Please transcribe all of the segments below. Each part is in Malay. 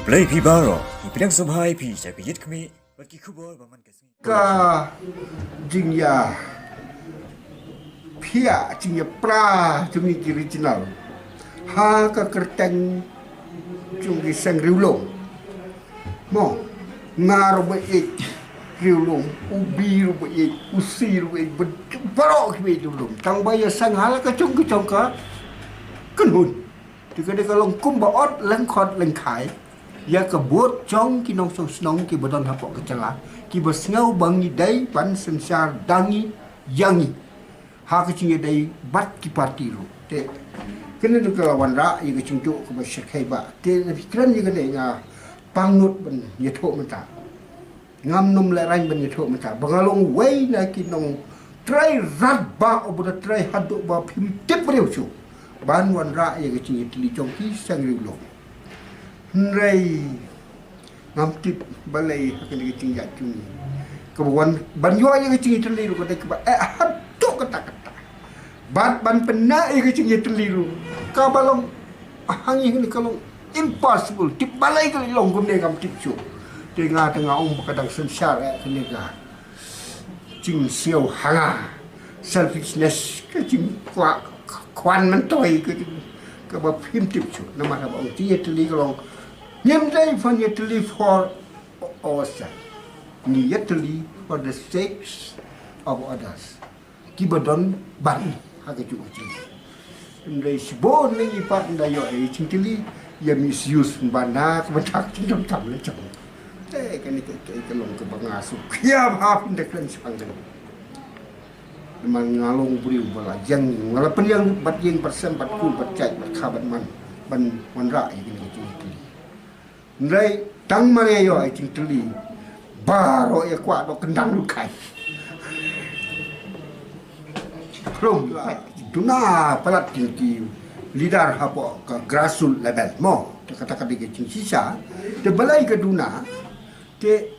Play Pibaro, Ipinang Subhai Pi, Sakit Kami, Bakikubo, Baman Ka jingya pia jingya pra jumi original ha ka kerteng jumi sang riulong mo ngaro ba ik riulong ubi ru ba ik usi ru ik baro ki riulong tang ba ya sang hala ka chung ka kan hun thì cái đây có lòng cung bảo ót lăng khọt lăng khải ya ka buat chong ki nong song snong ki bodon hapok ke cala ki besngau bangi dai pan sensar dangi yangi ha ka chinge dai bat ki parti ru te kene nu ka wan ra yi ka chingju ko ba shekhai ba te fikran yi ka dai nga pangnut ban ye tho man ta ngam num la rang ban ye tho man ta bangalong wei na ki nong trai rat ba obu trai hadu ba phim tip reu chu ban wan ra yi ka chinge tli chong ki sang riu lo Ray ngam tip balai akan diketing jatuh. Kebuan banyo yang kecing terliru kata keba hatu kata-kata. Ban pena yang kecing terliru. Ka balong hangin ni kalau impossible tip balai kali long gum ngam tip chu. Tengah kadang sensar kenega. Cing siau hanga selfishness kecing kwan mentoi ke ba phim tip chu nama ba ong ti terli long Nyam day for yetli for ourselves. Ni yetli for the sakes of others. Kibadon ban haga ju uji. Ndai sibon ni ipat ndayo e cingtili ya misuse bana kementak cingdom tam le chong. Kan ni ke long ke bangasu. Kia ha pin de klan sang de. Ngalong buriu bala jang ngalapen yang bat yang persen bat kul bat cai bat khabat man ban ra e ni Nrai tang mare yo ai cing teli baro ya kwa do kendang lu kai krom tuna palat ki leader hapo ka grassroots level mo kata-kata ke cing sisa te balai ke duna te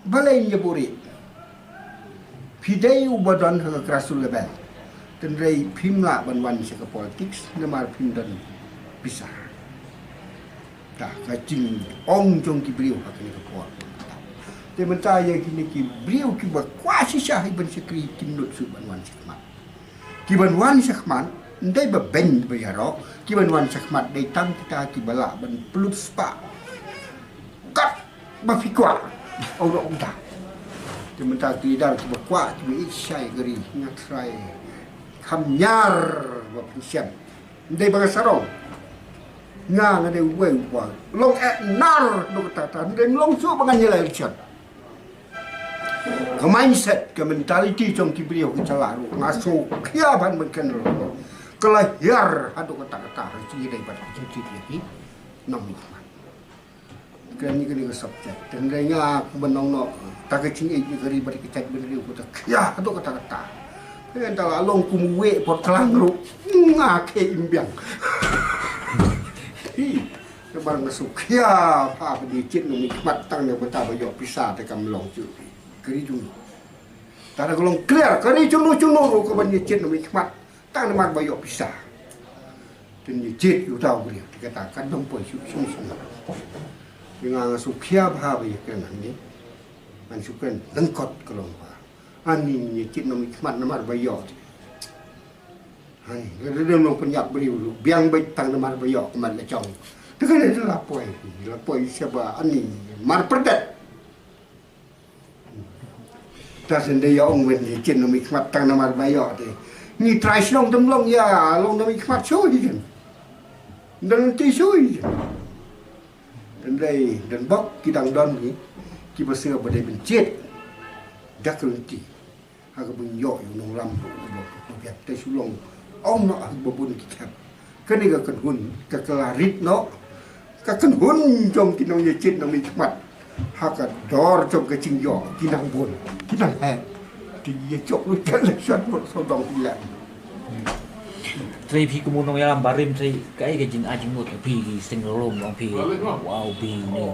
balai nyeburi pidai ubadan ka grassroots level tenrai pimla ban se ke politics namar pim dan bisa tak kacing ong jong ki beliau hakni ko te menta ye kini ki beliau ki ba kwasi syah ibn sekri kinut su ban wan sakmat ki ban wan sakmat ndai ba ben ba yaro ki ban wan sakmat dai tam kita ki bala ban pelut spa kat ba fikwa ong ta te menta ki dar ki ba kwa ki bi syai gari ngatrai kham nyar ba pisiam ndai ba sarong nga de wei wa long at nar do ta den long su bangan ye lai chat ka mindset ka mentality trong ki beliau ki chala ru ngaso khia ban ben ken ro kala yar adu kata ci dai pada ci ni nom ni kan ni ke subject dan nga benong no ta ke cing e gari bar ki chat ben riu ta khia adu kata kan ta long kum we pot klang ru nga ke imbiang barang masuk ya apa di cit numi matang yang betapa yo pisah te kam long chu keri jung tara golong clear keri jung ro ko ban cit numi mat tang mat ba yo pisah tin ni cit yu tau bri dikatakan dong poi su sung dengan sukya ba ba kan ni man sukan lengkot kolong ba ani ni cit numi mat namar ba yo hai dia no penyap bri biang bai tang namar ba yo man le chong Itu kan itu lapoi siapa ani mar perdet. Tas sendiri yang wen di cina mikmat tang namar bayo te. Ni try long temlong ya long demi mikmat show di kan. Dan ti show di. Dan bok kidang don ni ki pasir pada bencet. Dak lenti. Aga bun yo nong lam biar te sulong ong no babun kitab. Kani ga kan hun ka kelarit no kakan hun jom kinong ye cit nang nikmat haka dor jom ke cing yo kinang bun kinang he ti ye chok lu kan le sat bot so dong pila Trai phi kumun nong yalam barim trai kai ke jin ajing mut phi sing rom long phi wow phi ne